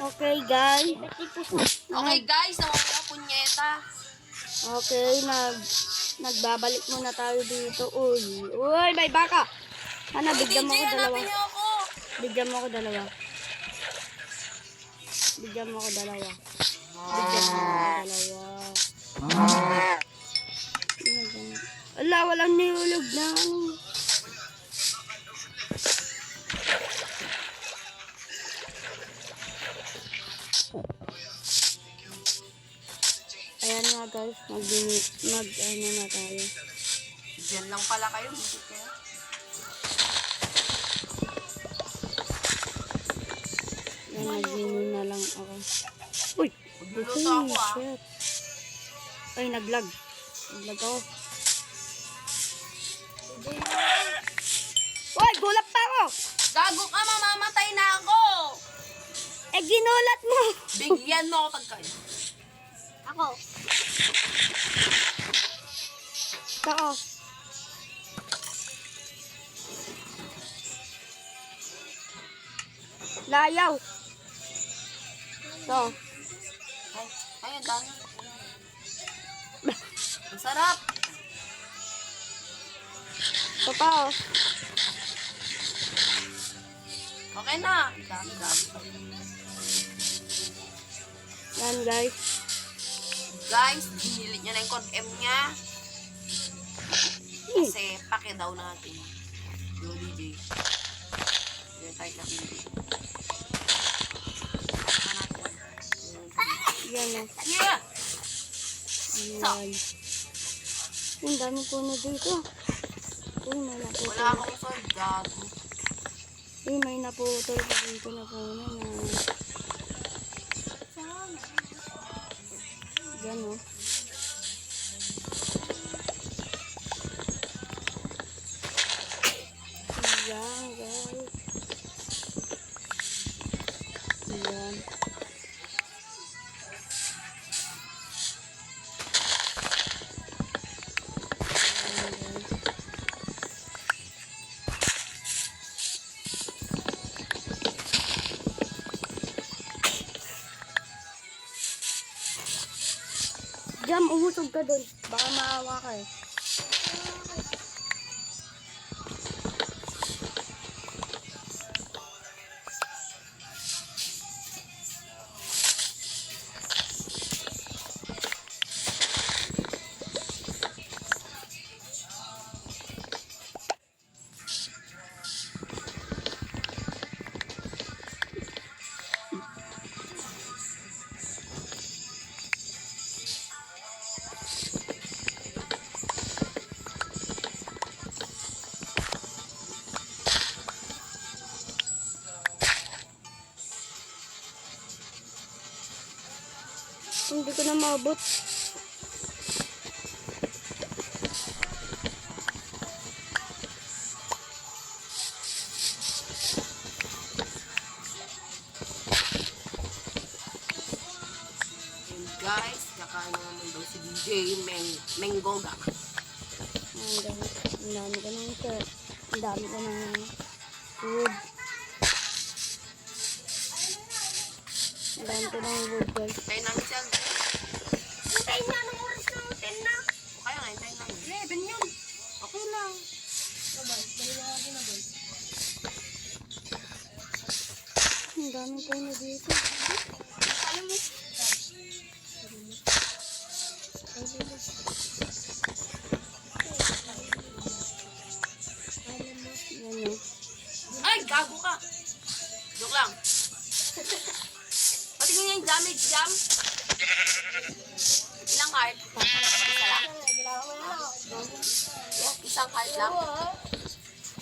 Okay, guys. Okay, guys. Nawawala punyeta. Okay, nagbabalik muna tayo dito. Uy, may baka. Bigyan mo DJ, ako dalawa. hanapin niyo ako. Bigyan mo ako dalawa. Bigyan mo ako dalawa. Bigyan mo ako dalawa. Ala, walang nihulog na. Ayan nga guys, ano na tayo. Diyan lang pala kayo. Dito kayo. Ayan, mag-mini na lang ako. Uy! Magluluto ako ah. Shit. Ay, naglag. Naglag ako. Uy, gulat pa ako! Gago ka, mamamatay na ako. Eh, ginulat mo! Bigyan mo ako pagkain. Ako. Ako. Layaw. Ito. Ay, ang dami. Ang sarap. Ito pa oh. Okay na. Ang dami. Yan guys. Guys, hinilit niya na yung code M niya. Kasi pake daw natin. Yo, DJ. Yo, type na DJ. Yan oh. Yeah! Yan. Ang dami puno dito. Uy, may naputol. Wala akong sword, gago. Uy, may naputol pa dito na puno na. Yan oh. Yan guys. Yan. Jam, umusog ka doon. Baka maawa ka eh. Hindi ko na maabot. And guys, kakain naman daw si DJ Menggoga. Ang dami ko ng shirt. Ang dami ko ng wood. Ang dami ko ng wood guys. Tayo namin siya. Hintayin na ng oras na 10 na. Kaya nga, hintayin namin. 11 yun. Okay lang. Ang dami ko na dito. Alam mo. Yan yun. Ay, gago ka. Joke lang. Pati ko niya yung damage jam. Ilang heart? Isa lang? Isang heart lang?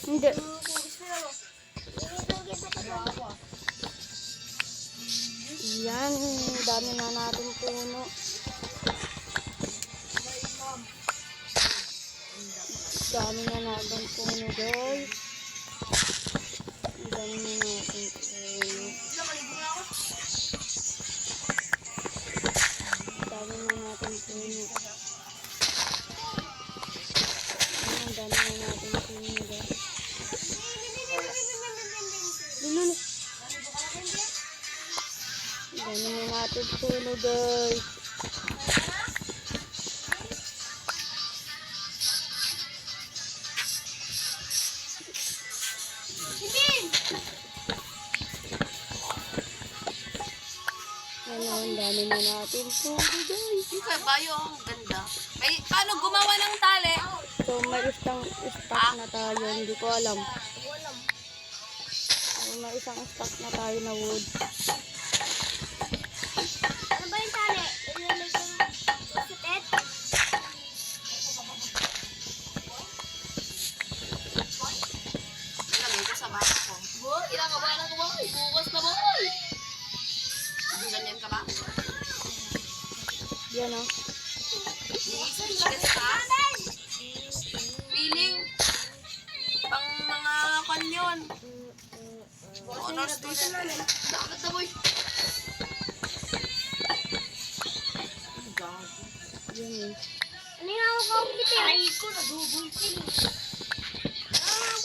Hindi. Yan. Dami na natin puno. Dami na natin puno guys. Dami na natin puno. Dami na natin puno. Ang dami na natin puno guys. Lulu. Ganun na natin puno guys. Ano, ang dami na natin puno guys. Yung kay Bayo, ang ganda. May, paano gumawa ng tali? So may isang stock na tayo, hindi ko alam. So, may isang stock na tayo na wood. Ano ba yung tali? Ilalagay ko sa tet? Ilagay ko sa baka ko. Boy, ilang ka ba na ko, boy? Bukas na, boy. Hindi ganyan ka ba? Yan o. Speechless ka? Feeling pang mga kanyon. Honor student. Bakit na, boy? Ang gago. Yan eh. Ano yung hawak ko? Ay ko, nagugulpin.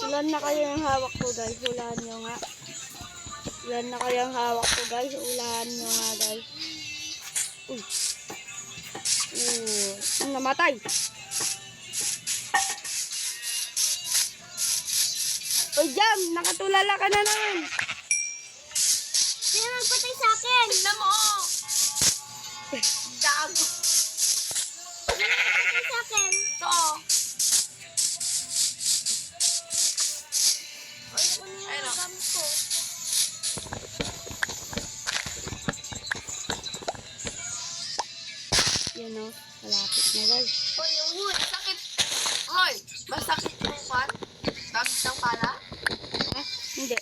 Ulan na kayo yung hawak ko guys. Ulan nyo nga. Ulan na kayo yung hawak ko guys. Ulan nyo nga guys. Uy. Ang namatay. Uy, Jam! Nakatulala ka na naman. Sino nagpatay sa akin? Tignan mo! Gago. Sino nagpatay sa akin? Ito. Ay, ako na Ayun, yung oh. gamit ko. Yan o. Malapit na guys. Uy, yung wood. Sakit. Hoy, masakit yung pan? Gamit ng pala? Ha? Hindi.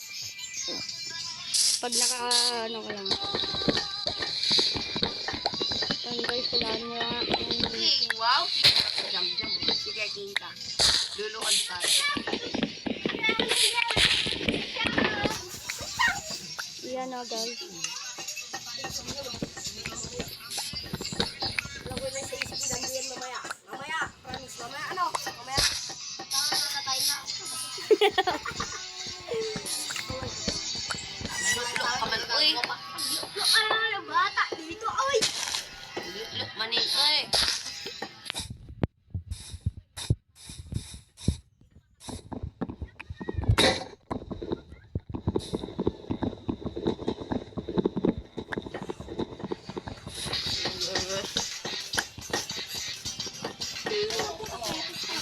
Pag ano ka lang. Yan guys, ulan nyo nga. King, wow. Jam. Sige, king ka. Luluhod tayo. Yan o guys. Lagay na sa isip ng yan mamaya. Mamaya, promise. Mamaya, ano? Mamaya. Nakatay na. Lukluk ka man, uy. Look, ano, bata. Dito, ay! Lukluk manin, uy.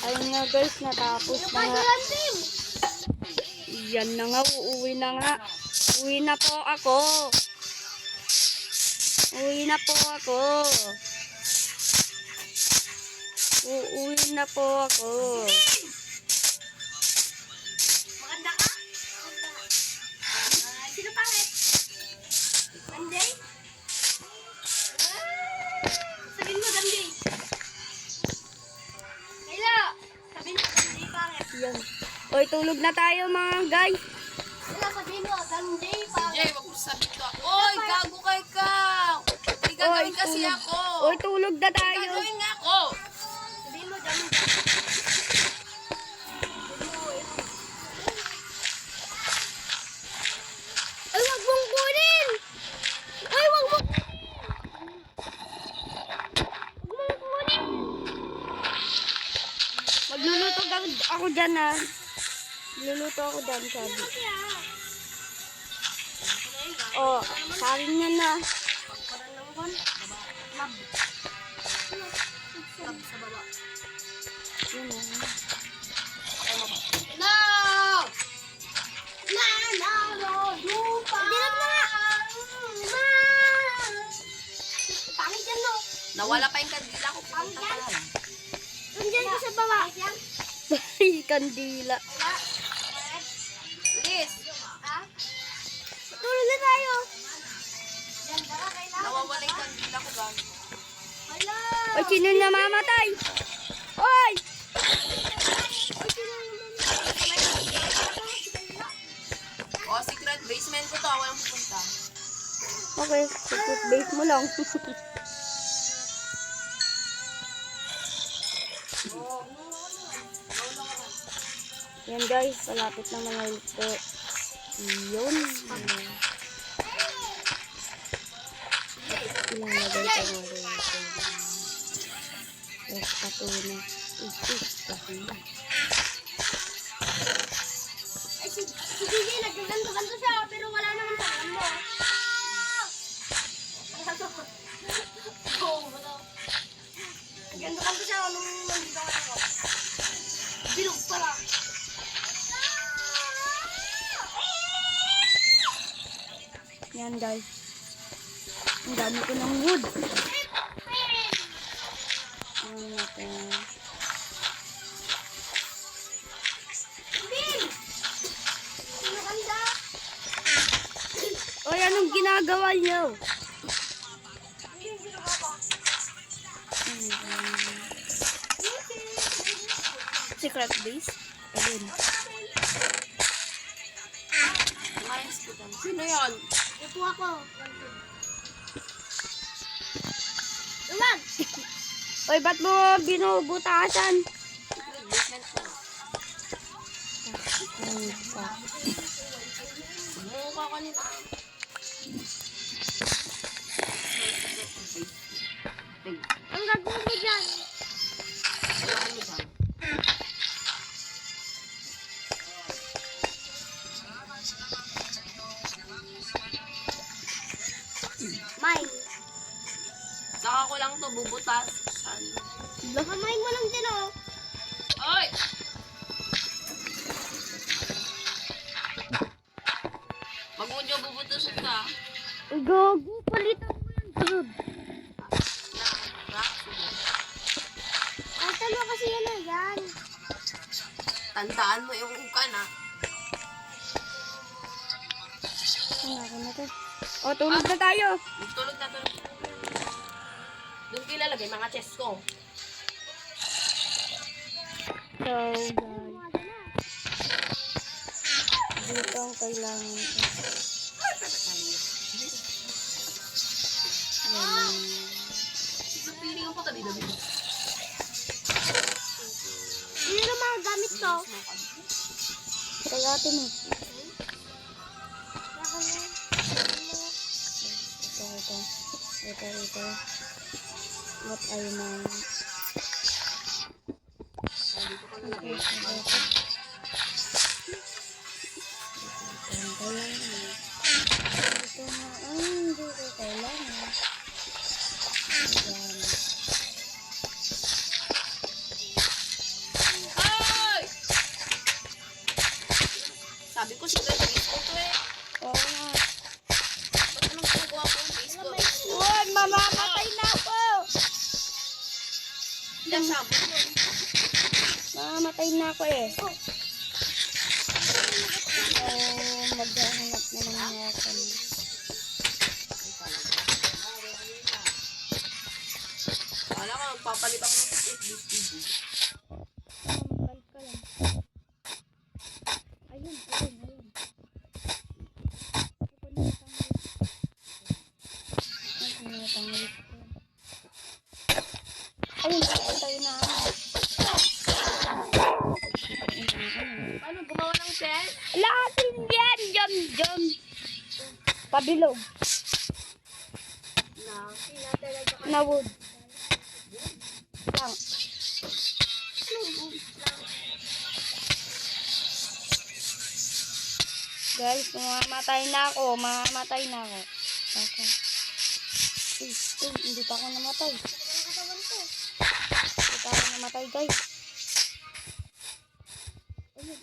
Ayun nga guys, natapos na nga. Yan na nga, uuwi na nga. Uwi na po ako. Uuwi na po ako. Uuwi na po ako. Maganda ka? Sino pangit? Monday? Sabihin mo, Monday. Kayla! Sabihin mo, Monday pangit. Yan. Oy, tulog na tayo mga guys. Kayla, sabihin mo, Monday pangit. Jay, wag mo sabihin to. Oy, gago kay ka. May gagawin kasi tulog. ako. Oy, tulog na May tayo. gagawin nga ako. Sabihin mo, Monday. Ay, wag mong kunin! Ay, wag mong kunin! Magluluto ako dyan ha. Magluluto ako dyan, sabi. Oh, sarin niya na. Yan o. No! Pangit yan, no? Nawala pa yung kandila ko. Pumunta pa lang. Nandiyan ko sa baba. Ay, kandila. Bilis. Ha? Tulog na tayo. Nawawala yung kandila ko, gago. Hala. Oy, sino namamatay? Oy! Oh, secret basement ko to. Ako yung pupunta. Okay, secret base mo lang. Yan guys, malapit na mga ito. Yun. Patuna. Patuna. Ay, si DJ nagkaganto-ganto siya, pero wala naman sa alam mo. Oo, wala. Nagganto-ganto siya nung nandito ako. Bilog pala. Yan guys. Ang dami ko ng wood. Ano natin? Oy, anong ginagawa niyo? Secret base? Ayun. Alliance ko dyan. Sino yun? Ito ako. Naman! Oy, ba't mo binubutasan? Basement ko. Mukha ko nila. Ang gagawin mo dyan? Wala ano ba? Mine. Saka ko lang to bubutas. Saan? Mine mo lang dyan, oh. Oy! Wag mo dyan bubutasin ka. Gago, palitan mo yung wood. Ay, tama kasi yan, oh. Yan. Tandaan mo yung ukan, ha? Ano na to? O, tulog na tayo. Tulog na, tulog. Doon kilalagay mga chest ko. So, guys. Dito ang kailangan ko. Ayan. Piling ang pagkabida-bida. Yun yung mga gamit ko. Kaya atin eh. Ito. What ay man. Ito na ang hindi ko kailangan. Ayan. Ay! Sabi ko, secret base ko to eh. Oo nga. Ba't anong ginagawa ko yung base ko? Uy, mamamatay na ako! Yan, sabot yun. Mamamatay na ako eh. Maghahanap na ng mga kami. Wala ka, magpapalit ako ng secret base TV. Magpalit ka lang. Ayun. Ayun, tayo na. Paano gumawa ng chest? Lahatin yan! Jam! Pabilog. Na wood. Lang. Guys, mamamatay na ako. Okay. Hindi pa ako namatay. Hindi pa ako namatay, guys. Ayun.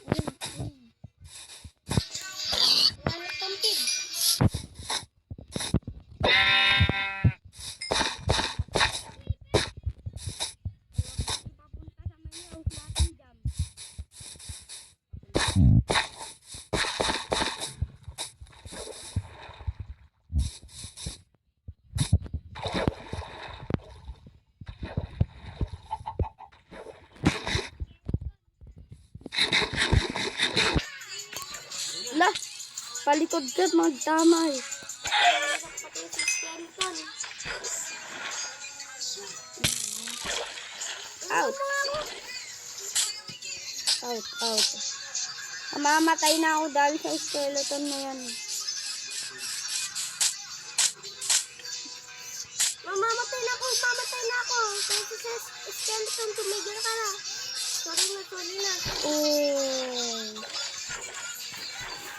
Lah, palikod ka, magtama eh. Out. Mamamatay na ako dahil sa skeleton na yan. Mamamatay skeleton, tumigil ka na. Sorry na. Oh.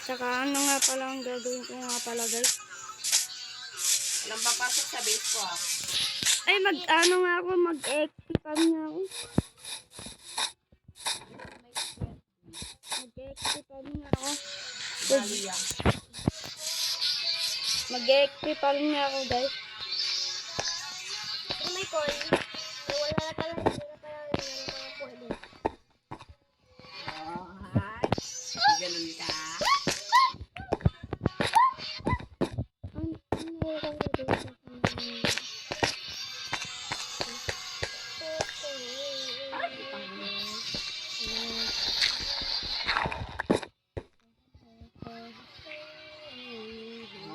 Tsaka ano nga pala ang gagawin ko nga pala guys. Walang papasok sa base ko ah. Ay ano nga ako, mag-expand nga ako. Mag-expand nga ako. Bali yan. Mag-expand nga ako guys. Pero may coin. Eh, wala na pala, hindi na pwede. Ay, ganun ka.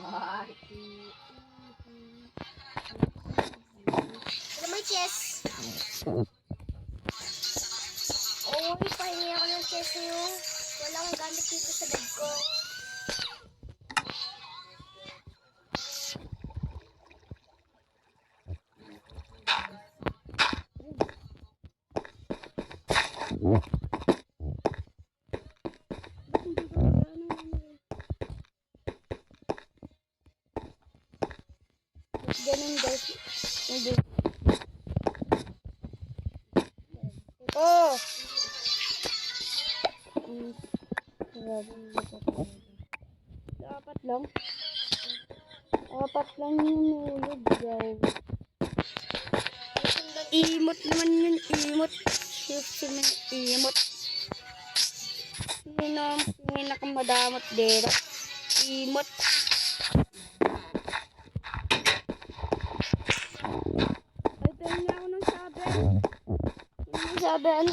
Ay. Pero may chest. Oo, ipahingi ako ng chest niyo. Wala akong gamit dito sa bed ko. Ganun guys. Hindi. Oh! Dapat lang. Dapat lang yung nulog guys. Imot naman yun. Imot. Imot. Yun ang pinakamadamot dito. Imot. Ay, tayo na ako ng sabi. Yung sabi, ano?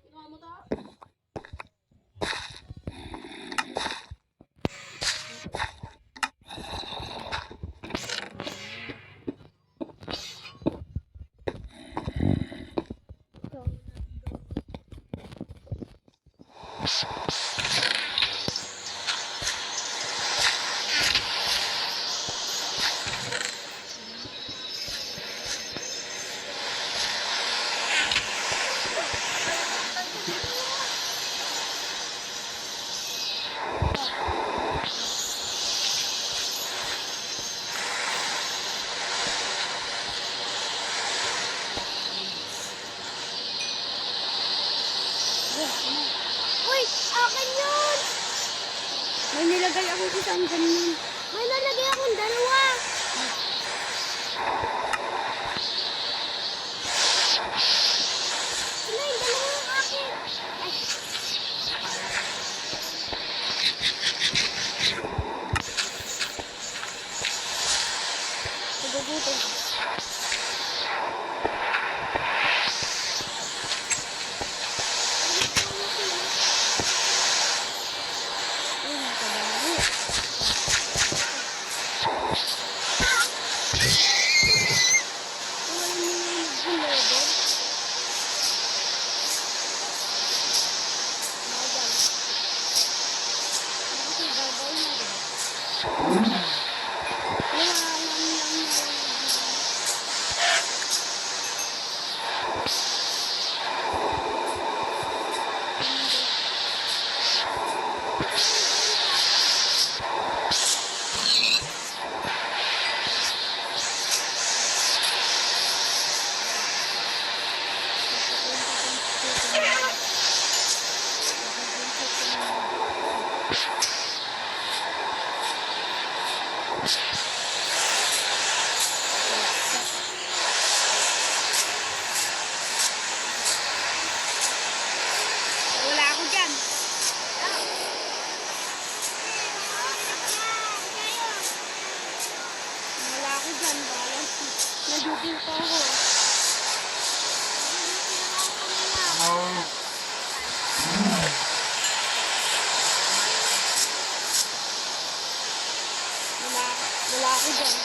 Ginawa mo to? Uy, akin yun! May nilagay ako isang ganyan. May nalagay akong dalawa. Wala, yung dalawa yung akin. Ay, Nagugutom. Ay, nakadami. Wala mo yung bulodor. Madam. Bakit babay na rin? Wala lang. Wala ako dyan. Wala ako dyan. Balance. Nandito pa ako. Wala ako dyan.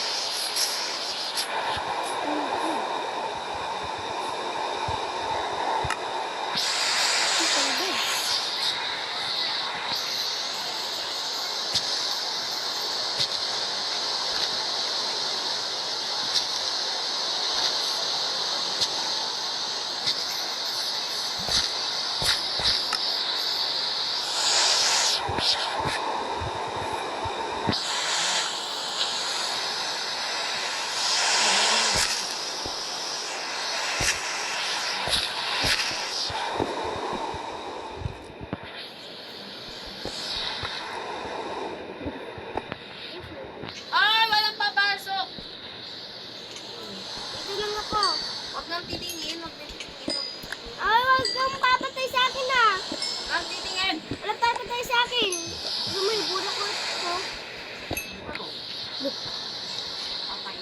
lang titingin. Huwag titingin. Ay, wag kang papatay sa akin ah. Lang titingin. Walang papatay sa akin. Ano mo yung bulak ko ito? Ano? Patay.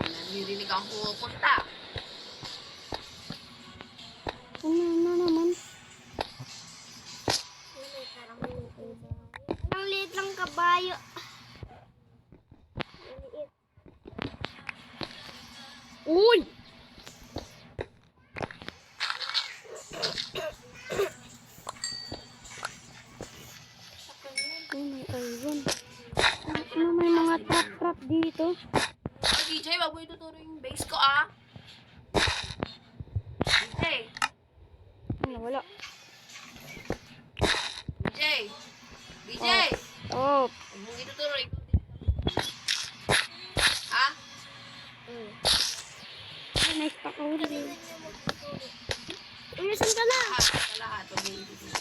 Naririnig ang pupunta. Ano naman? Ang liit lang kabayo. Maliit. Uy! Oh, may iron. Ano may mga trap-trap dito? DJ, wag mo ituturo yung base ko, ah. DJ. Ano, wala. DJ. DJ. Oh. Wag mo ituturo. Ha? Ay, nice pa ko din. Ulisan ka na. Lahat. Sa lahat. Wag mo ituturo.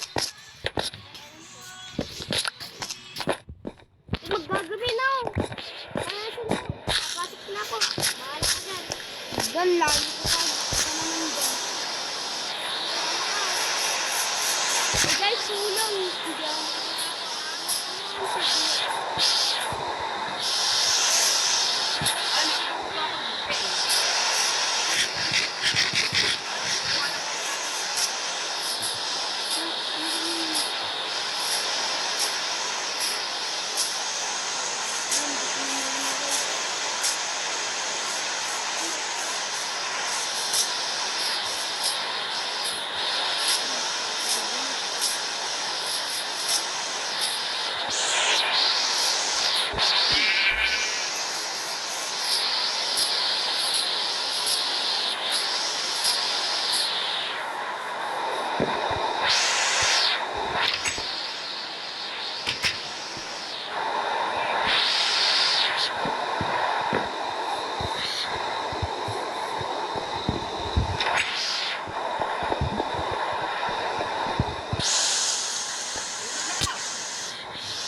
Maggagabi na. Ulisan na. Papasok na ako. Bahala ka dyan. Dyan lang. Ito ka. Ito naman dyan. Hey guys, sulong. Hindi ako. Ay, may ituturo ako.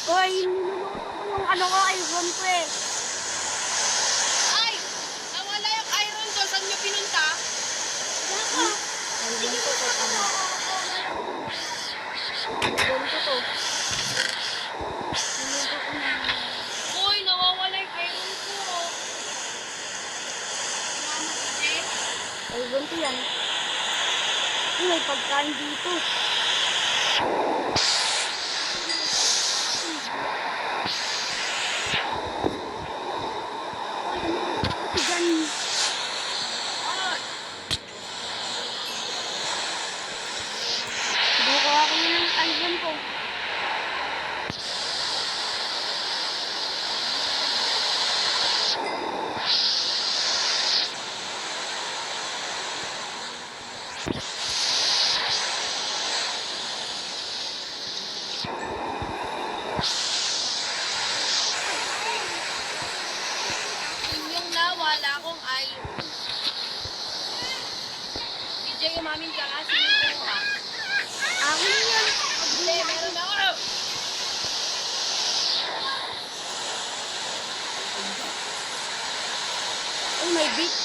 Hoy, niluluto ko yung ano ko, iPhone ko eh. Ay! Nawala yung iron ko. Saan nyo pinunta? iPhone ko to, ano? iPhone ko to. Niluluto ko na. Uy, nawawala yung iron ko. iPhone ko yan. Ay, may pagkain dito. Diyan. Buka ako ng iPhone ko. Yung nawala kong iron. DJ, umamin ka nga. Sinin ko ha. Ako na yan. Hindi, meron ako. Oh, may beat.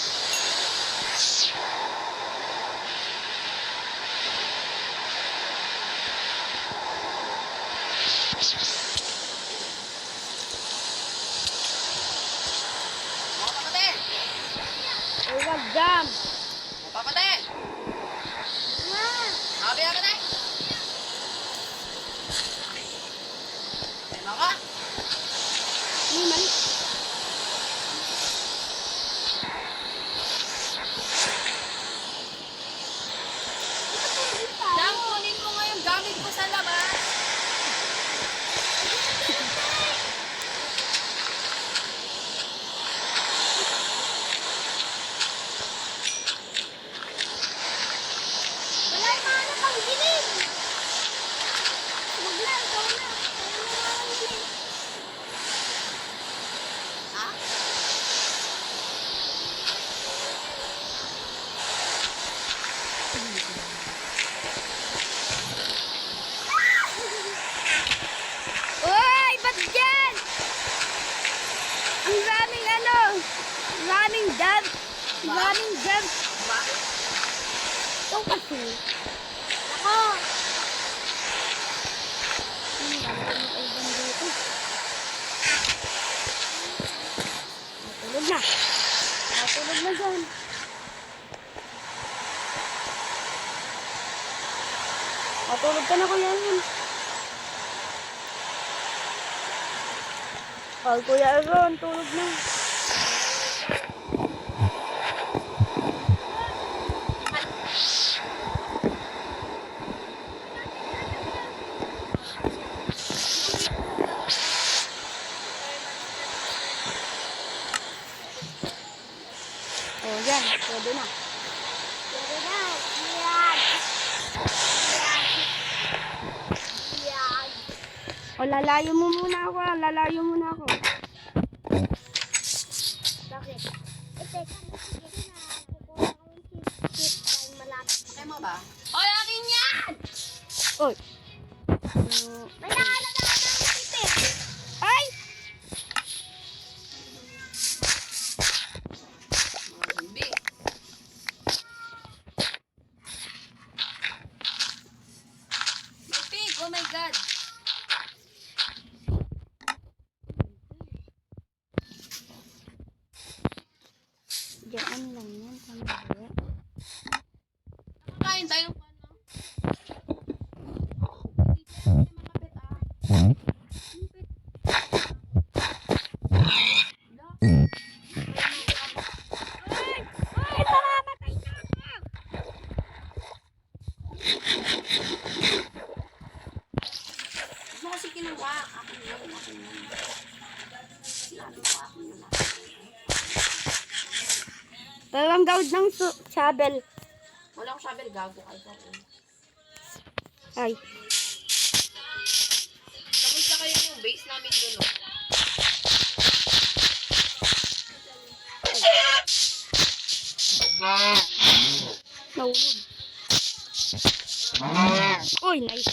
Mga kapatid! Ay, wag jam. Mga kapatid! Sabi na kapatid! Meron ka? Hindi man. Nang kunin mo nga yung gamit ko sa labas. Wala yung mga pang giling. Wag na, ikaw na. Wala na mga giling. Ha? Maraming gems. Bakit? Ito kasi. Ako. Ganda ng album dito. Natulog na. Natulog na dyan. Matulog ka na, Kuya Aaron. Kuya Aaron, tulog na. Oh, yan. Pwede na. Pwede na. Yan. Yan. O, lalayo mo muna ako. Lalayo muna ako. Bakit? Ito, sige na. Kukuha ko yung tip dahil malapit. Kaya mo ba? Oy, akin yan! Oy. May nakalala ka ng tip eh. Ay! Mga zumbi. May pig! Oh my God! Diyan lang yan. Sandali. Kain tayo ng pan lang. Dito, may mga pet ah. Yung pet. Wala. Ay, mamamatay na ako! Huwag mo kasi kinuha. Akin yun. Akin yun. Sinabi ko akin yun. Dalawang gawad ng shovel. Wala akong shovel. Gago kayo pa rin. Ay. Kamusta kayo yung base namin dun, oh? Nahulog. Uy, nice.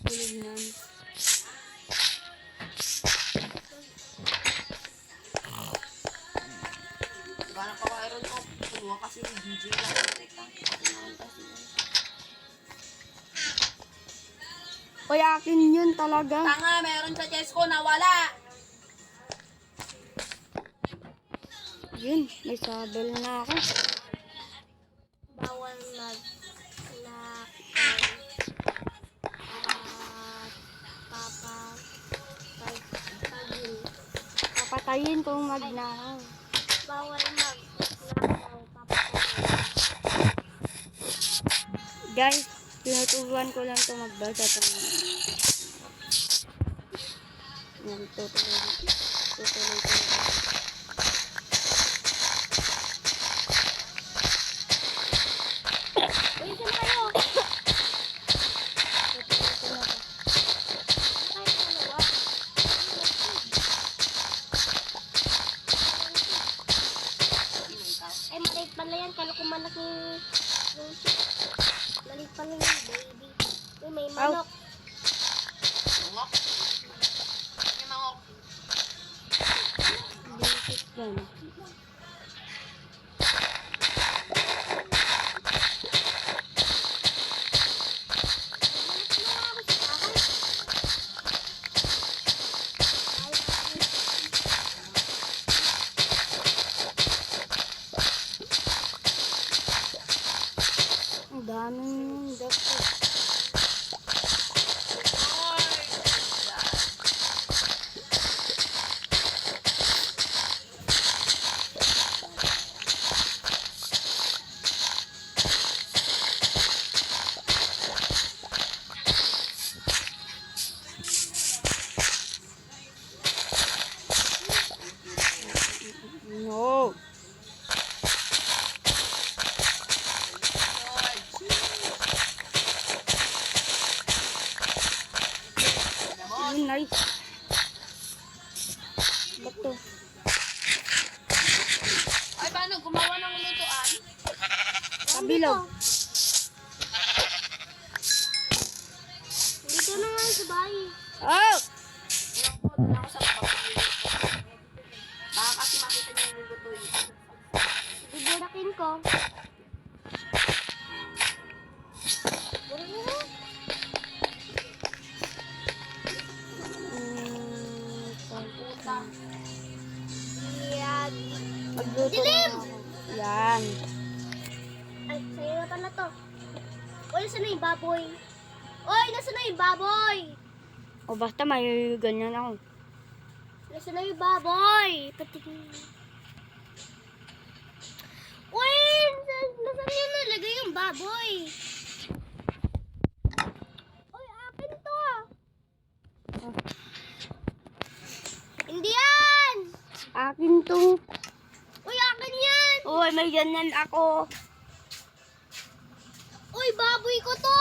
Hulog na. Gana pa ka iron ko. Kumuha kasi yung DJ lang. Teka. Kailangan kasi. Uy, akin yun talaga. Tanga, meron sa chest ko. Nawala. Yun, may shovel na ako. Bawal mag Papatayin kung magnakaw. bawal mag papatayin. Guys, tinuturuan ko lang ito magbasa ito. Yan, tutuloy ko lang. Uy, saan kayo? Tutuloy ko lang. Kahit dalawa. Ay, maliit pala yan. Kala ko malaki yung maliit pala yung baby. Uy, may manok. Mangok. May mangok. Bisit yan. Ang daming dako. No. Yun, nice. Ba't to? Ay, paano? Gumawa ng lutuan? Kabilog. Dito na nga sa bahay. Oh! Doon ako sa baba. Baka kasi makita niyo yung lutuin. Di Buro na nga. Puta. Yan. Magluto Dilim! na ako. Yan. Ay, sa'yo na pala to. Uy, nasa na yung baboy? Uy, nasa na yung baboy? O basta may ganyan ako. Nasa na yung baboy? Patingin. Uy, nasa niyo nalagay yung baboy? Uy, akin to. Oh. Hindi yan! Akin to. Uy, akin yan! Uy, may ganyan ako. Uy, baboy ko to!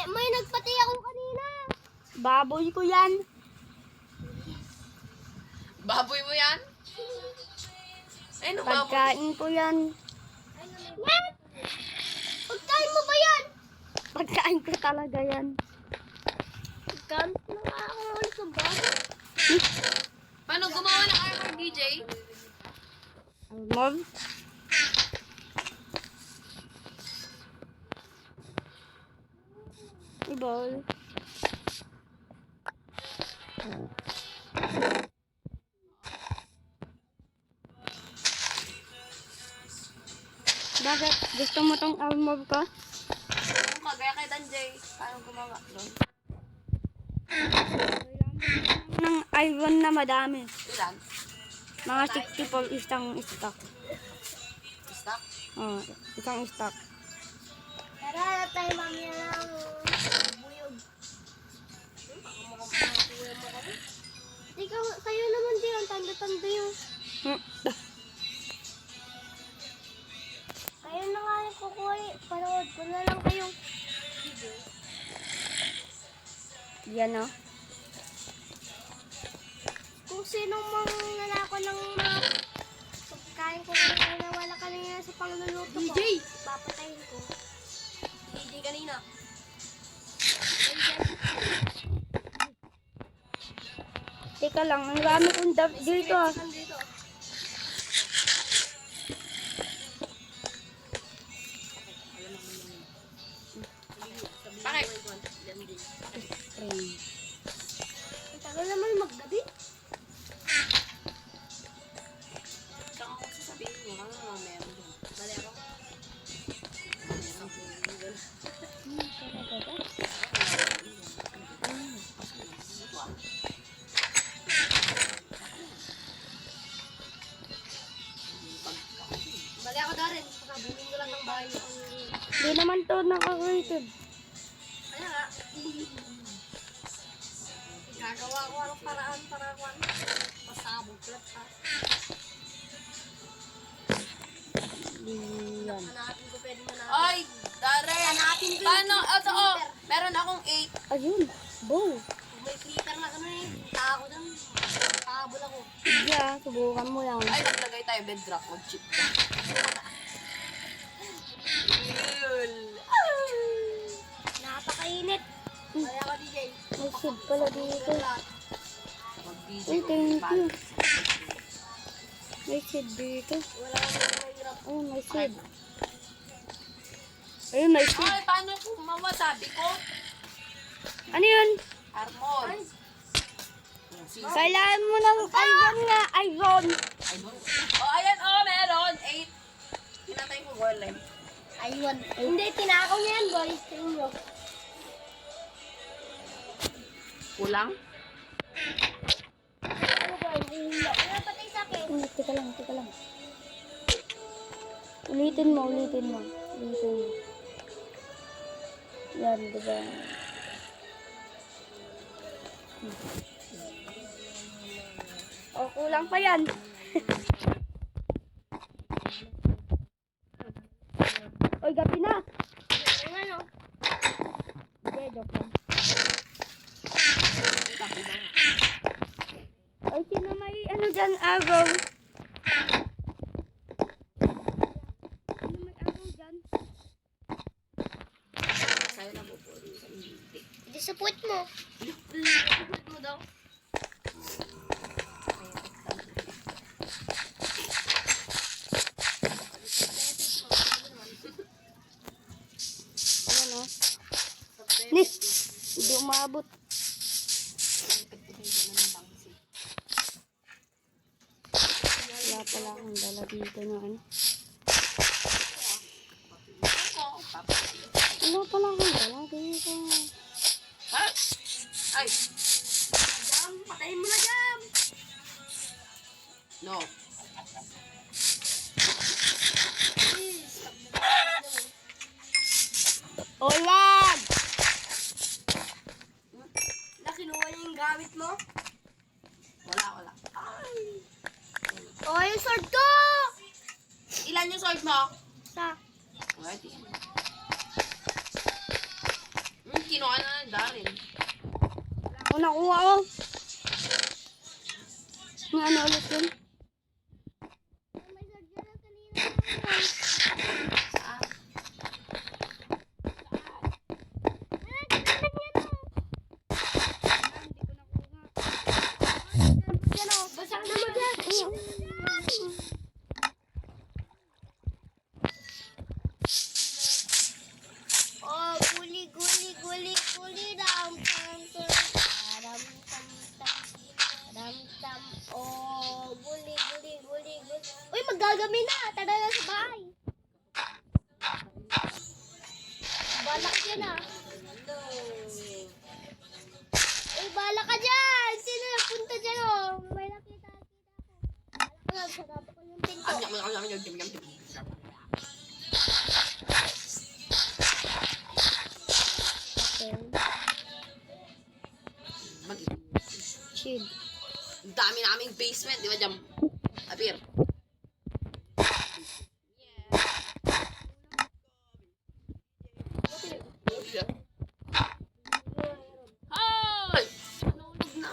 May nagpatay ako kanina! Baboy ko yan. Baboy mo yan? Ay, no, baboy. Pagkain ko yan. Yan! Pagkain mo ba yan? Pagkain ko talaga yan. Pagkain mo na ako ulit ng baboy. Paano gumawa ng armor, DJ? Mom? Ibol. Bakit? Gusto mo tong armor ko? Kung kagaya kay Danjay, paano gumawa doon? Ng iron na madami. Ilan? Mga 64 isang stock. Stock? Oh, isang stock. Tara na tayo mamaya ng buyog. Ikaw, kayo naman din ang tanda-tanda yung. Hmm. Kayo na nga yung kukuha. Panood ko na lang kayong video. Yan o. Kung sinong mang nanako ng mga pagkain ko kanina na wala kanina sa pangluluto ko. DJ! Papatayin ko. DJ kanina. Teka lang, ang dami kong dito ah. Nandito. Bakit? Ang tagal naman maggabi. Saan ako sasabihin mo? Ano meron doon? Bali ako. Bali ako darin. Pakabuhin ko lang ng bahay yung Hindi naman to naka-rated. kaya nga. Gagawa ko anong paraan para pasabog lang ha. Yan. Hanapin ko pwede manapin. Ay, Darren! Hanapin ko paano? Ito oh, meron akong 8. Ayun. Bow. May clipper na ano eh. Punta ako dun. Pahabol ako. Yeah, subukan mo lang. Ay, naglagay tayo bedrock. Mag-chip ka. Yul. Napakainit. Kaya ka, DJ. May seed pala dito. Mag-DJ. Uy, thank you. May seed dito. Wala akong mahirap. Oh, may seed. Ayun, may seed. Ay, paano kung mawasabi ko? Ano yun? Armor. Kailangan mo ng iron nga. Iron. Oh, ayan. Oh, meron. 8. Pinatay ko golem. Ayun. Hindi, tinakaw niya yan, boys. Sa inyo. Kulang? Ano ba? Hindi. Ano patay sa akin? Teka lang, teka lang. Ulitin mo, ulitin mo. Ulitin mo. Yan, diba? O, kulang pa yan. Oy, gabi na. Yung ano? Hindi, joke lang. Oy, sino may ano dyan, araw? Sino may araw dyan? Sa'yo na po po. Disappoint mo. Ikot mo daw. pala akong dala dito na ano. Ako, papatay. Wala pala akong dala dito. Ha? Ay! Jam! Patayin mo na, Jam! No. Ulan! Na kinuha niya yung gamit mo? Wala. Ay! Oh, yung sword ko! Ilan yung sword mo? Sa... Pwede. Kinuha na ng Darin. Ako nakuha ko. Yung ano ulit yun? May sword dyan na kanina. Saan? Basak na mo dyan! Oh, guli, ram, tam, tam, ram, tam, tam, ram, tam, oh, guli. Uy, magagami na! Tara na sa bahay! Balak yan ah! Uy, balak ka dyan! Sino napunta dyan oh? May nakita ako. Balak ka, sarap ko yung pinto. Okay. Chill. Ang dami naming basement, di ba, Jam? Apir. Hoy! Nulog na.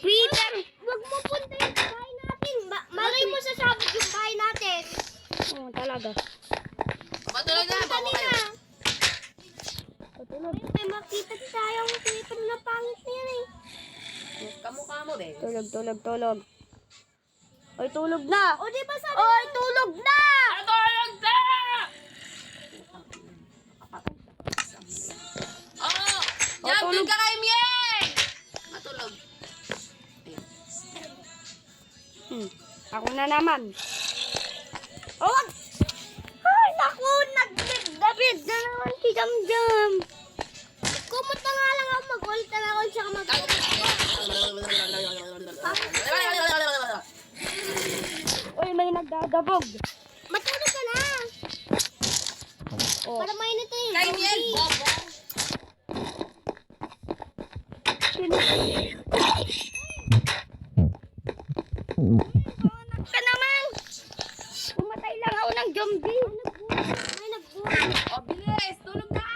Peter! Huwag mo punta yung bahay natin. Malay mo sasabot yung bahay natin. Oo, talaga. Matulog na, bawa kayo. Tutulog. May makita tayong creeper na pangit na yan eh. Kamukha mo, be. Tulog. Oy, tulog na! O di ba sabi Oy, tulog na! Matulog na! Oh! Jam, Matulog. doon ka kay Mieng! Matulog. Ayun. Ako na naman. Oh, wag! Ay, naku, nagdabid na naman si Jam. kumot na nga lang ako mag-ulit na ako siya Oy, may nagdadabog. Matulog ka na. Oh, Para mainit na yung Kay Mieng, bobo. sino? Ka naman! Umatay lang ako ng zombie. May nagbuhat. O, bilis! Tulog na!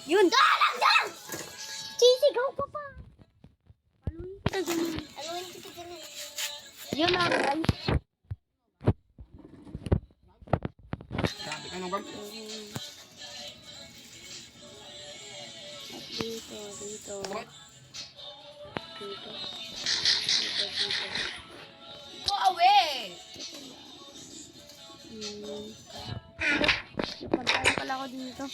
Yun! Dalang! Sisigaw ka pa. Aluin kita dyan. Yun lang, guys. Grabe ka nung bag. Dito. What? Dito. Go away! Napagkain pala ako dito.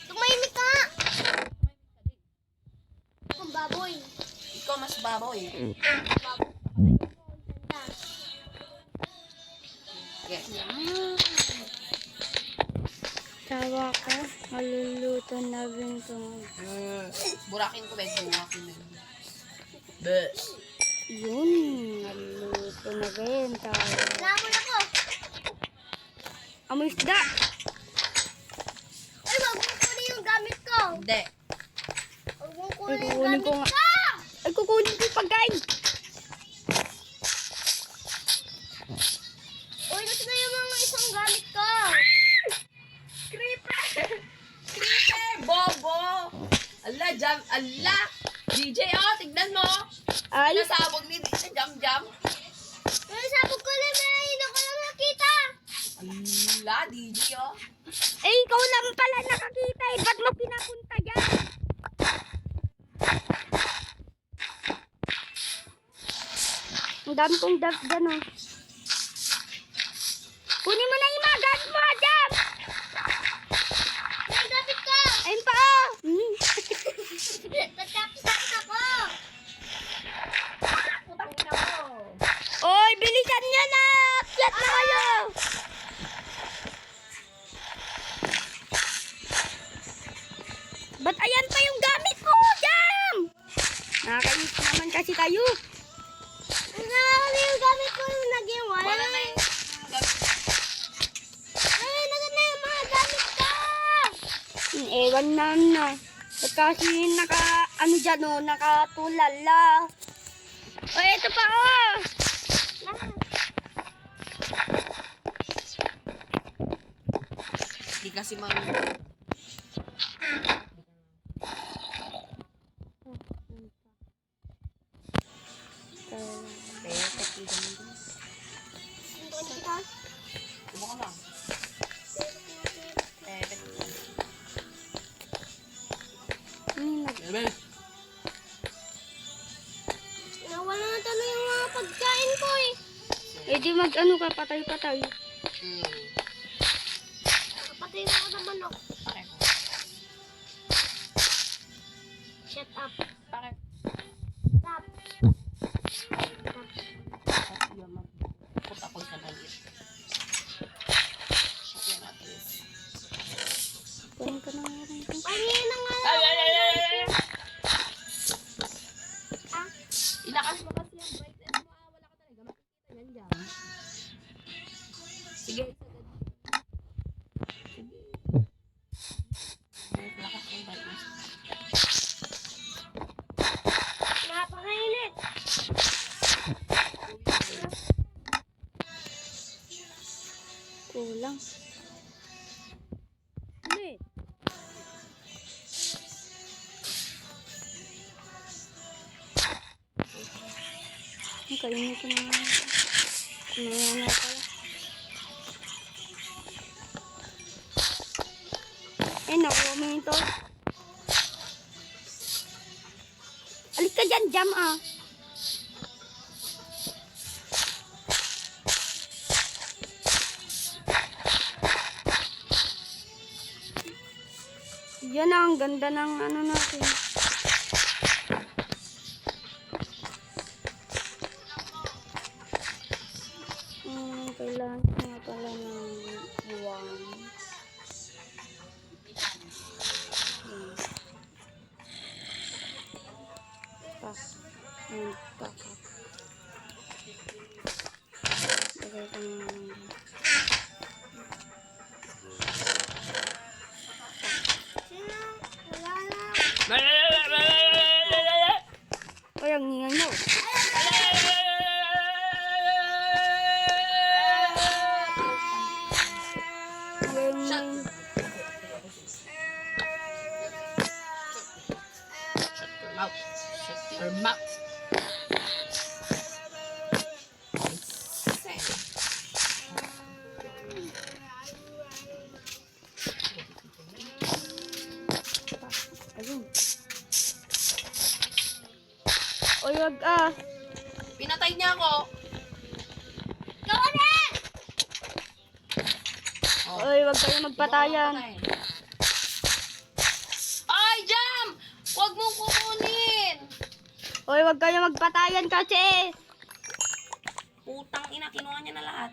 Tumahimik ka nga. Kung baboy. Ikaw mas baboy. Yes. Tawa ka. Maluluto na rin ito. Burakin ko, beg. Burakin na. Be. Yun. Maluluto na rin. Tawa. Lamon ako. Amoy isda. Ay, wag mo kunin yung gamit ko. Hindi. Wag mo Ay, kunin yung kukunin gamit ko ko. nga. Ay, kukunin ko yung pagkain. Uy, nasa na yung mga isang gamit ko. Creeper! Creeper! Bobo! Ala, Jam. Ala! DJ, oh, tignan mo. Ay, Nasabog ni Jam. Pero sabog ko lang, hindi ko lang nakita. Ala, DJ, oh. eh, ikaw lang pala nakakita eh. Ba't mo pinapunta dyan? Ang dami kong dab dyan oh. Kunin mo na yung mga gamit mo, Jam! May gamit ko! Ayun pa, oh! Tatapos na ako! Putang ina mo. Oy, bilisan niya na! Akyat na kayo! Ba't ayan pa yung gamit ko, Jam? Nakakayos naman kasi kayo. Ano yung gamit ko yung naging wala? Wala na yung gamit. Ay, nagan na yung mga gamit ko! Ewan na. Ba't kasi ano dyan, oh, nakatulala. O, eto pa, oh! Di kasi Subo ka lang. Nawala na tuloy yung mga pagkain ko eh. Eh, di mag-ano ka, patay-patay. Kapatay ko sa manok. Bakit? Shut up. Bakit? Stop. Puta ko sa dalit. Yan natin. Kunin ka na nga rin. Pangin na nga. Ilakas mo kasi ang brightness mo. Wala ka talaga. Makikita yan dyan. Sige. Sige. Lakas yung brightness. Napakainit. Kulang. Hindi. Ang kainit ko na. Kumayan na pala. Eh, nakuha mo ito. Alik ka dyan, Jam, ah. Yan na, ang ganda ng ano natin. Kailangan ko nga pala ng buwang. Pak. Pak. Lagay ko na ng Sino? Wala na. Ay, ang ingay mo. Shut your mouth. Ayun. Oy, wag ah. Pinatay niya ako. Gawa na! Oy, wag kayo magpatayan. Ay, Jam! Huwag mong kukunin! Oy, wag kayo magpatayan kasi. Putang ina, kinuha niya na lahat.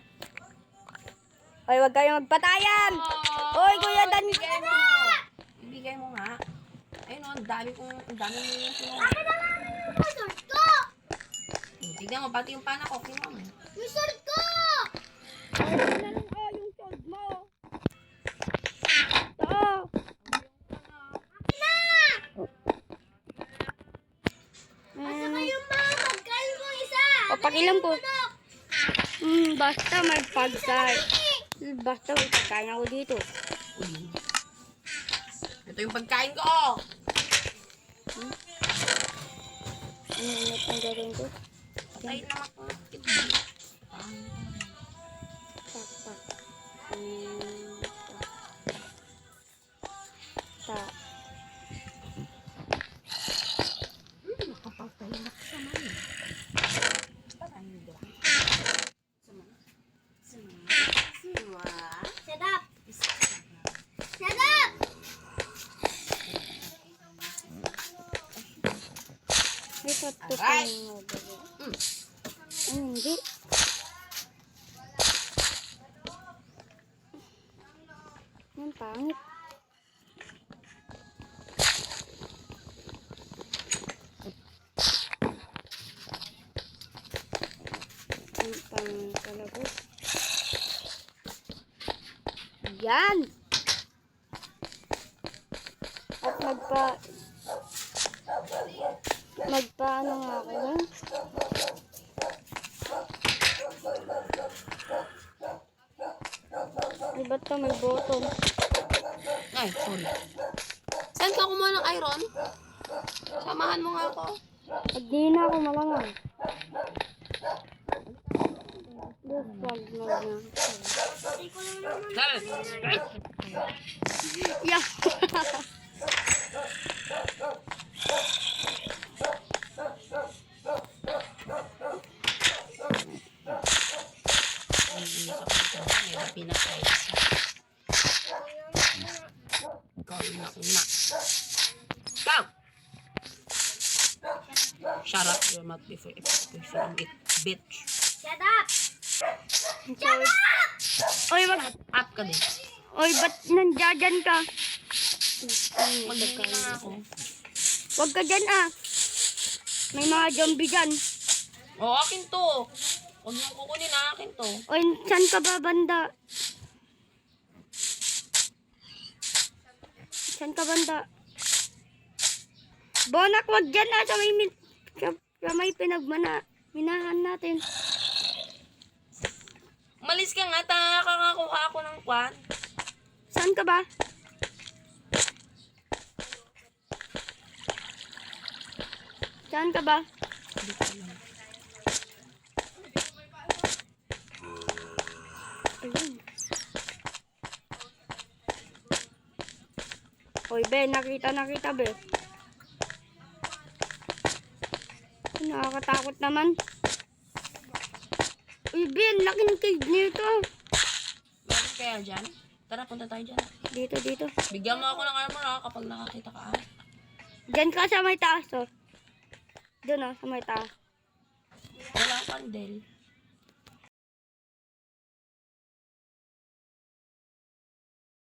Oy, wag kayo magpatayan. Oy, Kuya Dan. Ibigay mo. Ibigay mo nga. Ayun, ang dami mo yung kinuha. Akin na lang yung sword ko! Tignan mo, pati yung pana ko, kinuha mo. Yung sword ko! Oy, na lang yung sword mo. Ito. Akin na! Asa ba yung mga pagkain ko isa? Papakilam ko. Basta magpagsay. Basta may pagkain ako dito. Ito yung pagkain ko. Ano ulit ang gagawin ko? Patayin naman ko. Tak, tak. Tak. Nakapagpay na siya man. Parang hindi lang. Sama. Pato pa Aray! yung mabalo. Mm. Ay, hindi. Ang pangit. Ang pangit talaga. Yan! At magpaano nga ako yan? Ay, ba't to may bottom? Ay, sorry. Saan ka kumuha ng iron? Samahan mo nga ako. Pag di na ako malangan. This wag mo na. Yeah! Pinakaisa. Gawin mo na. Go! Shut up your mouth before it, bitch. Shut up! Oy, Up ka din. Oy, ba't nandiyan ka? Magdagay na ako. Huwag ka dyan ah. May mga zombie dyan. O, akin to. Huwag mong kukunin na akin to. Oy, saan ka ba banda? Saan ka banda? Bonak, wag dyan ah. Sa may minahan natin. Umalis ka nga, nakakakuha ako ng kwan. Saan ka ba? Saan ka ba? Hindi ko alam. Ayun. Hoy, be, nakita, be. Nakakatakot naman. Uy, be, ang laking cave nito. Meron kaya dyan? Tara, punta tayo dyan. Dito. Bigyan mo ako ng armor ha, kapag nakakita ka. Diyan ka sa may taas, oh. Doon, oh, sa may taas. Wala kang candle.